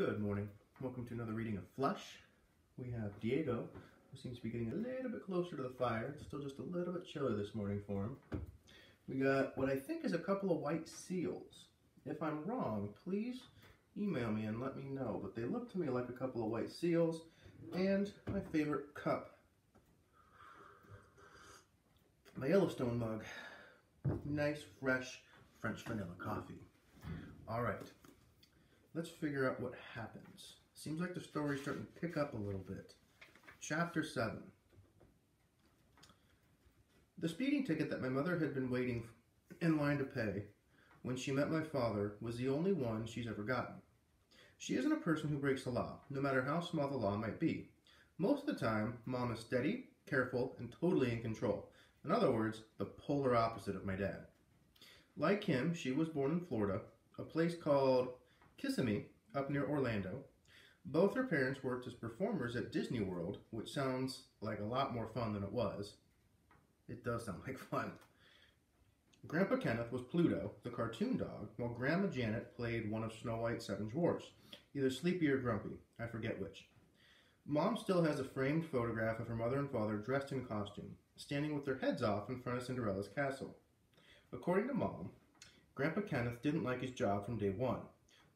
Good morning. Welcome to another reading of Flush. We have Diego, who seems to be getting a little bit closer to the fire. It's still just a little bit chilly this morning for him. We got what I think is a couple of white seals. If I'm wrong, please email me and let me know. But they look to me like a couple of white seals and my favorite cup. My Yellowstone mug. Nice, fresh French vanilla coffee. All right. Let's figure out what happens. Seems like the story's starting to pick up a little bit. Chapter 7. The speeding ticket that my mother had been waiting in line to pay when she met my father was the only one she's ever gotten. She isn't a person who breaks the law, no matter how small the law might be. Most of the time, Mom is steady, careful, and totally in control. In other words, the polar opposite of my dad. Like him, she was born in Florida, a place called Kissimmee, up near Orlando. Both her parents worked as performers at Disney World, which sounds like a lot more fun than it was. It does sound like fun. Grandpa Kenneth was Pluto, the cartoon dog, while Grandma Janet played one of Snow White's 7 dwarfs, either Sleepy or Grumpy, I forget which. Mom still has a framed photograph of her mother and father dressed in costume, standing with their heads off in front of Cinderella's castle. According to Mom, Grandpa Kenneth didn't like his job from day one.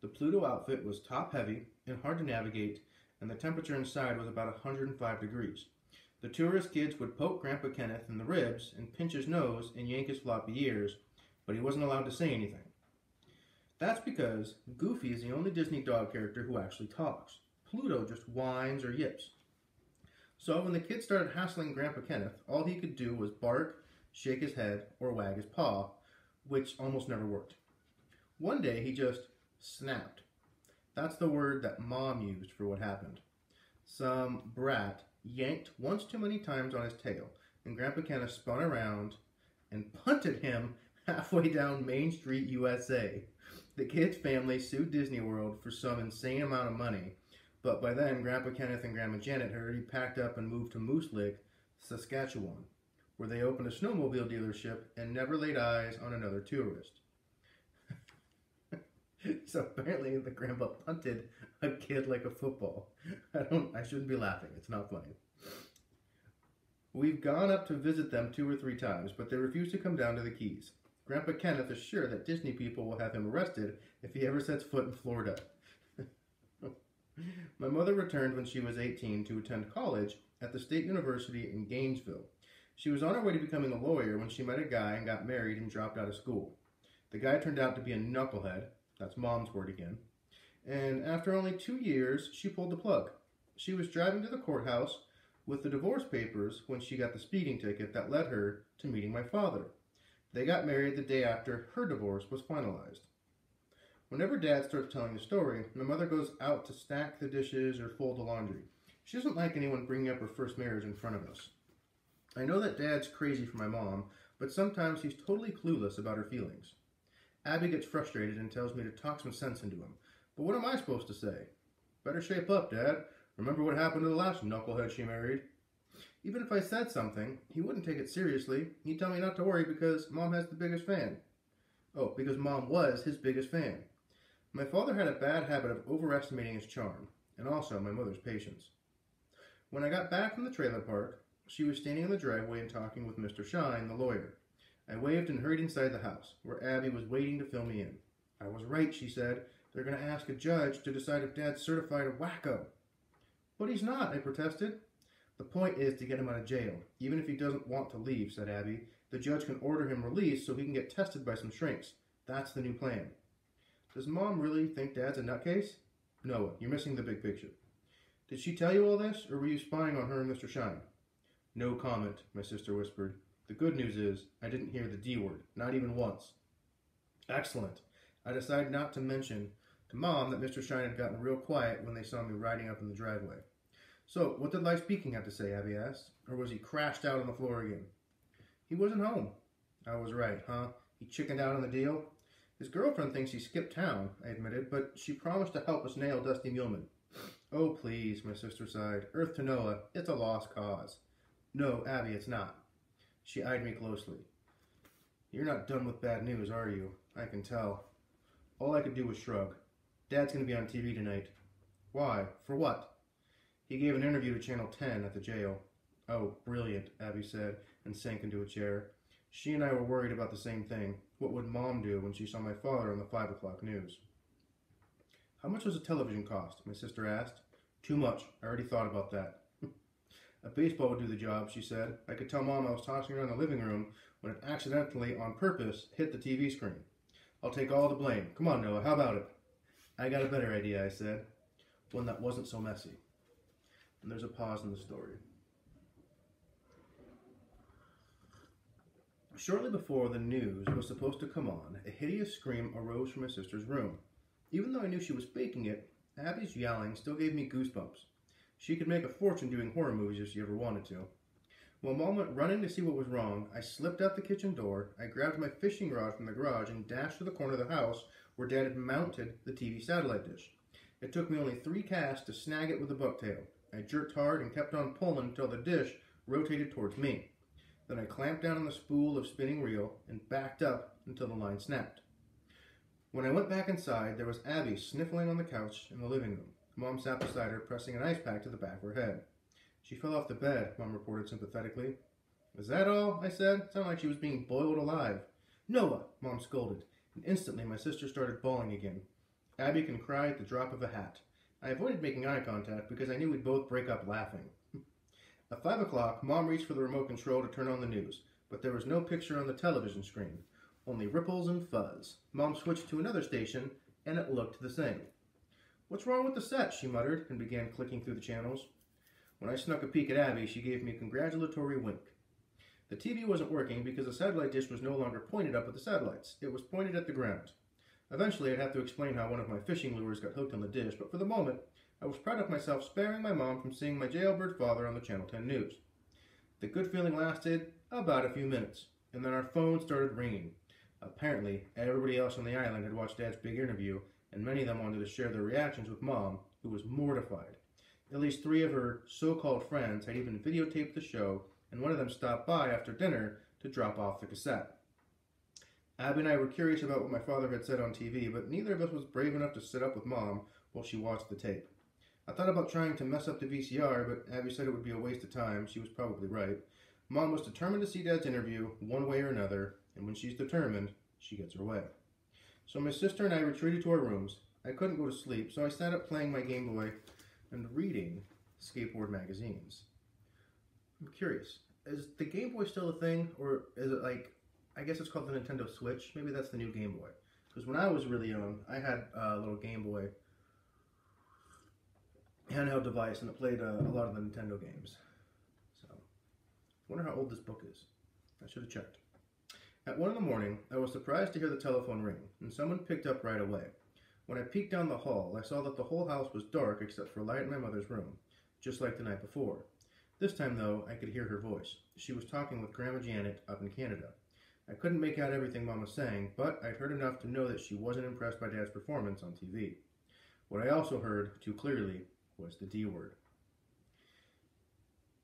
The Pluto outfit was top-heavy and hard to navigate, and the temperature inside was about 105 degrees. The tourist kids would poke Grandpa Kenneth in the ribs and pinch his nose and yank his floppy ears, but he wasn't allowed to say anything. That's because Goofy is the only Disney dog character who actually talks. Pluto just whines or yips. So when the kids started hassling Grandpa Kenneth, all he could do was bark, shake his head, or wag his paw, which almost never worked. One day he just snapped. That's the word that Mom used for what happened. Some brat yanked once too many times on his tail, and Grandpa Kenneth spun around and punted him halfway down Main Street, USA. The kid's family sued Disney World for some insane amount of money, but by then Grandpa Kenneth and Grandma Janet had already packed up and moved to Moose Lake, Saskatchewan, where they opened a snowmobile dealership and never laid eyes on another tourist. So apparently the grandpa punted a kid like a football. I shouldn't be laughing. It's not funny. We've gone up to visit them 2 or 3 times, but they refuse to come down to the Keys. Grandpa Kenneth is sure that Disney people will have him arrested if he ever sets foot in Florida. My mother returned when she was 18 to attend college at the State University in Gainesville. She was on her way to becoming a lawyer when she met a guy and got married and dropped out of school. The guy turned out to be a knucklehead. That's Mom's word again. And after only 2 years, she pulled the plug. She was driving to the courthouse with the divorce papers when she got the speeding ticket that led her to meeting my father. They got married the day after her divorce was finalized. Whenever Dad starts telling the story, my mother goes out to stack the dishes or fold the laundry. She doesn't like anyone bringing up her first marriage in front of us. I know that Dad's crazy for my mom, but sometimes he's totally clueless about her feelings. Abby gets frustrated and tells me to talk some sense into him. But what am I supposed to say? Better shape up, Dad. Remember what happened to the last knucklehead she married? Even if I said something, he wouldn't take it seriously. He'd tell me not to worry because Mom has the biggest fan. Oh, because Mom was his biggest fan. My father had a bad habit of overestimating his charm, and also my mother's patience. When I got back from the trailer park, she was standing in the driveway and talking with Mr. Shine, the lawyer. I waved and hurried inside the house, where Abby was waiting to fill me in. I was right, she said. They're going to ask a judge to decide if Dad's certified a wacko. But he's not, I protested. The point is to get him out of jail, even if he doesn't want to leave, said Abby. The judge can order him released so he can get tested by some shrinks. That's the new plan. Does Mom really think Dad's a nutcase? Noah, you're missing the big picture. Did she tell you all this, or were you spying on her and Mr. Shine? No comment, my sister whispered. The good news is, I didn't hear the D word, not even once. Excellent. I decided not to mention to Mom that Mr. Shine had gotten real quiet when they saw me riding up in the driveway. So, what did Life Speaking have to say, Abby asked? Or was he crashed out on the floor again? He wasn't home. I was right, huh? He chickened out on the deal? His girlfriend thinks he skipped town, I admitted, but she promised to help us nail Dusty Muleman. Oh, please, my sister sighed. Earth to Noah, it's a lost cause. No, Abby, it's not. She eyed me closely. You're not done with bad news, are you? I can tell. All I could do was shrug. Dad's going to be on TV tonight. Why? For what? He gave an interview to Channel 10 at the jail. Oh, brilliant, Abby said, and sank into a chair. She and I were worried about the same thing. What would Mom do when she saw my father on the 5 o'clock news? How much does a television cost? My sister asked. Too much. I already thought about that. A baseball would do the job, she said. I could tell Mom I was tossing around the living room when it accidentally, on purpose, hit the TV screen. I'll take all the blame. Come on, Noah, how about it? I got a better idea, I said. One that wasn't so messy. And there's a pause in the story. Shortly before the news was supposed to come on, a hideous scream arose from my sister's room. Even though I knew she was faking it, Abby's yelling still gave me goosebumps. She could make a fortune doing horror movies if she ever wanted to. While Mom went running to see what was wrong, I slipped out the kitchen door, I grabbed my fishing rod from the garage and dashed to the corner of the house where Dad had mounted the TV satellite dish. It took me only 3 casts to snag it with a bucktail. I jerked hard and kept on pulling until the dish rotated towards me. Then I clamped down on the spool of spinning reel and backed up until the line snapped. When I went back inside, there was Abby sniffling on the couch in the living room. Mom sat beside her, pressing an ice pack to the back of her head. She fell off the bed, Mom reported sympathetically. Is that all? I said. It sounded like she was being boiled alive. Noah, Mom scolded, and instantly my sister started bawling again. Abby can cry at the drop of a hat. I avoided making eye contact because I knew we'd both break up laughing. At 5 o'clock, Mom reached for the remote control to turn on the news, but there was no picture on the television screen. Only ripples and fuzz. Mom switched to another station, and it looked the same. What's wrong with the set? She muttered, and began clicking through the channels. When I snuck a peek at Abby, she gave me a congratulatory wink. The TV wasn't working because the satellite dish was no longer pointed up at the satellites. It was pointed at the ground. Eventually, I'd have to explain how one of my fishing lures got hooked on the dish, but for the moment, I was proud of myself sparing my mom from seeing my jailbird father on the Channel 10 news. The good feeling lasted about a few minutes, and then our phone started ringing. Apparently, everybody else on the island had watched Dad's big interview, and many of them wanted to share their reactions with Mom, who was mortified. At least 3 of her so-called friends had even videotaped the show, and one of them stopped by after dinner to drop off the cassette. Abby and I were curious about what my father had said on TV, but neither of us was brave enough to sit up with Mom while she watched the tape. I thought about trying to mess up the VCR, but Abby said it would be a waste of time. She was probably right. Mom was determined to see Dad's interview one way or another, and when she's determined, she gets her way. So my sister and I retreated to our rooms. I couldn't go to sleep, so I sat up playing my Game Boy and reading skateboard magazines. I'm curious, is the Game Boy still a thing, or is it like, I guess it's called the Nintendo Switch? Maybe that's the new Game Boy. Because when I was really young, I had a little Game Boy handheld device, and it played a lot of the Nintendo games. So, I wonder how old this book is. I should have checked. At 1 in the morning, I was surprised to hear the telephone ring, and someone picked up right away. When I peeked down the hall, I saw that the whole house was dark except for light in my mother's room, just like the night before. This time, though, I could hear her voice. She was talking with Grandma Janet up in Canada. I couldn't make out everything Mom was saying, but I'd heard enough to know that she wasn't impressed by Dad's performance on TV. What I also heard, too clearly, was the D word.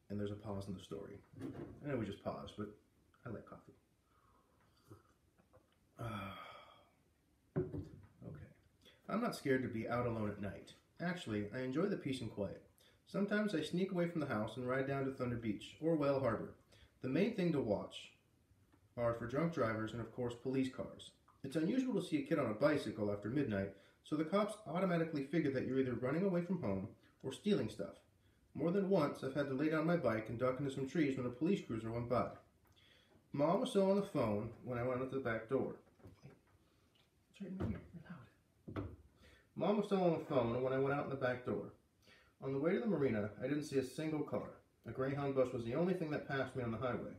And there's a pause in the story. I know we just paused, but I like coffee. Okay. I'm not scared to be out alone at night. Actually, I enjoy the peace and quiet. Sometimes I sneak away from the house and ride down to Thunder Beach or Whale Harbor. The main thing to watch are for drunk drivers and, of course, police cars. It's unusual to see a kid on a bicycle after midnight, so the cops automatically figure that you're either running away from home or stealing stuff. More than once, I've had to lay down my bike and duck into some trees when a police cruiser went by. Mom was still on the phone when I went out the back door. It's right in here. You're loud. Mom was still on the phone when I went out in the back door. On the way to the marina, I didn't see a single car. A Greyhound bus was the only thing that passed me on the highway.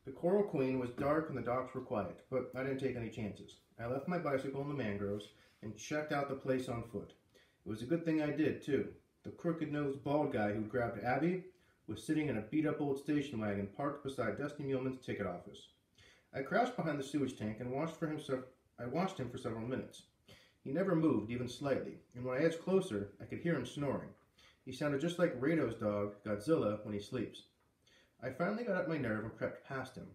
The Coral Queen was dark and the docks were quiet, but I didn't take any chances. I left my bicycle in the mangroves and checked out the place on foot. It was a good thing I did, too. The crooked-nosed bald guy who grabbed Abby was sitting in a beat-up old station wagon parked beside Dusty Muleman's ticket office. I crouched behind the sewage tank and watched him for several minutes. He never moved, even slightly, and when I edged closer, I could hear him snoring. He sounded just like Rado's dog, Godzilla, when he sleeps. I finally got up my nerve and crept past him.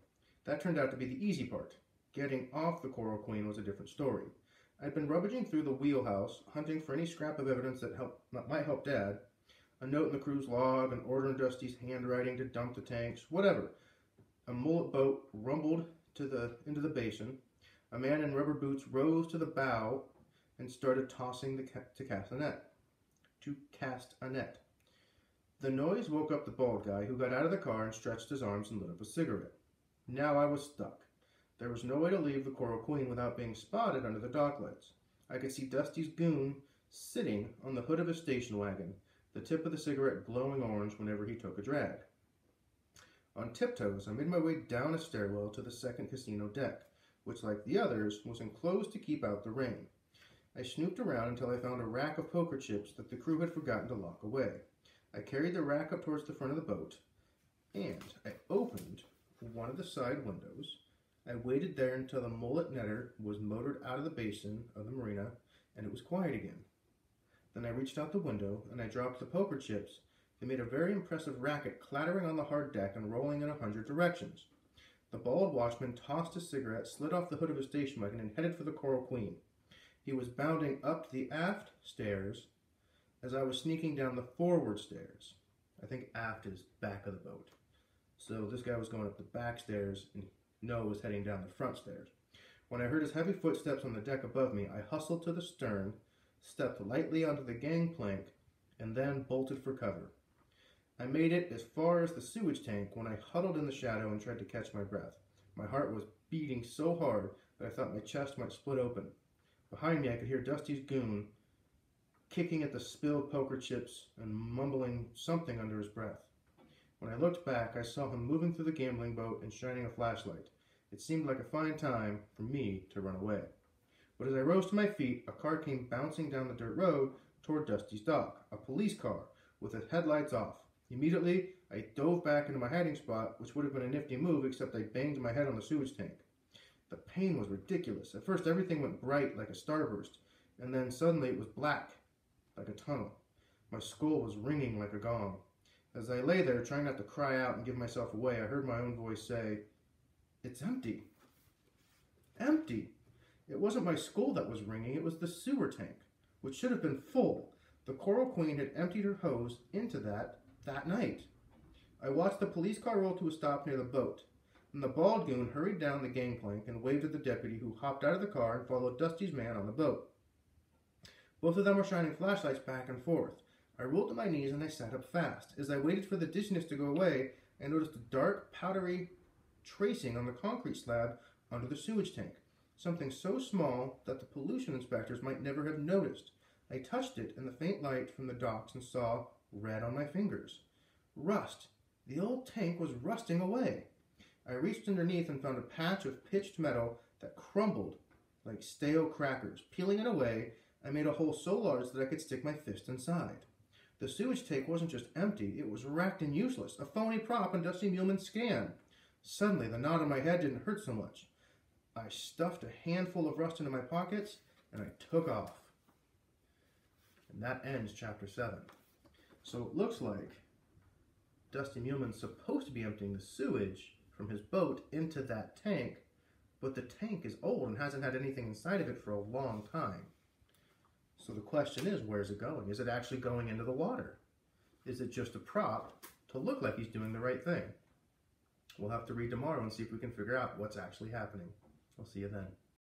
That turned out to be the easy part. Getting off the Coral Queen was a different story. I'd been rummaging through the wheelhouse, hunting for any scrap of evidence that might help Dad. A note in the crew's log, an order in Dusty's handwriting to dump the tanks, whatever. A mullet boat rumbled into the basin. A man in rubber boots rose to the bow and started tossing to cast a net. The noise woke up the bald guy, who got out of the car and stretched his arms and lit up a cigarette. Now I was stuck. There was no way to leave the Coral Queen without being spotted under the dock lights. I could see Dusty's goon sitting on the hood of his station wagon, the tip of the cigarette glowing orange whenever he took a drag. On tiptoes, I made my way down a stairwell to the second casino deck, which, like the others, was enclosed to keep out the rain. I snooped around until I found a rack of poker chips that the crew had forgotten to lock away. I carried the rack up towards the front of the boat, and I opened one of the side windows. I waited there until the mullet netter was motored out of the basin of the marina, and it was quiet again. Then I reached out the window, and I dropped the poker chips. They made a very impressive racket, clattering on the hard deck and rolling in 100 directions. The bald watchman tossed his cigarette, slid off the hood of his station wagon, and headed for the Coral Queen. He was bounding up the aft stairs as I was sneaking down the forward stairs. I think aft is back of the boat. So this guy was going up the back stairs, and Noah was heading down the front stairs. When I heard his heavy footsteps on the deck above me, I hustled to the stern, stepped lightly onto the gangplank, and then bolted for cover. I made it as far as the sewage tank when I huddled in the shadow and tried to catch my breath. My heart was beating so hard that I thought my chest might split open. Behind me, I could hear Dusty's goon kicking at the spilled poker chips and mumbling something under his breath. When I looked back, I saw him moving through the gambling boat and shining a flashlight. It seemed like a fine time for me to run away. But as I rose to my feet, a car came bouncing down the dirt road toward Dusty's dock, a police car with its headlights off. Immediately, I dove back into my hiding spot, which would have been a nifty move, except I banged my head on the sewage tank. The pain was ridiculous. At first, everything went bright like a starburst, and then suddenly it was black, like a tunnel. My skull was ringing like a gong. As I lay there, trying not to cry out and give myself away, I heard my own voice say, "It's empty." Empty! It wasn't my skull that was ringing, it was the sewer tank, which should have been full. The Coral Queen had emptied her hose into that night. I watched the police car roll to a stop near the boat, and the bald goon hurried down the gangplank and waved at the deputy, who hopped out of the car and followed Dusty's man on the boat. Both of them were shining flashlights back and forth. I rolled to my knees and I sat up fast. As I waited for the dizziness to go away, I noticed a dark, powdery tracing on the concrete slab under the sewage tank. Something so small that the pollution inspectors might never have noticed. I touched it in the faint light from the docks and saw red on my fingers. Rust. The old tank was rusting away. I reached underneath and found a patch of pitched metal that crumbled like stale crackers. Peeling it away, I made a hole so large that I could stick my fist inside. The sewage tank wasn't just empty, it was wrecked and useless, a phony prop in Dusty Muleman's scam. Suddenly, the knot on my head didn't hurt so much. I stuffed a handful of rust into my pockets, and I took off. And that ends chapter 7. So it looks like Dusty Muleman's supposed to be emptying the sewage from his boat into that tank, but the tank is old and hasn't had anything inside of it for a long time. So the question is, where's it going? Is it actually going into the water? Is it just a prop to look like he's doing the right thing? We'll have to read tomorrow and see if we can figure out what's actually happening. I'll see you then.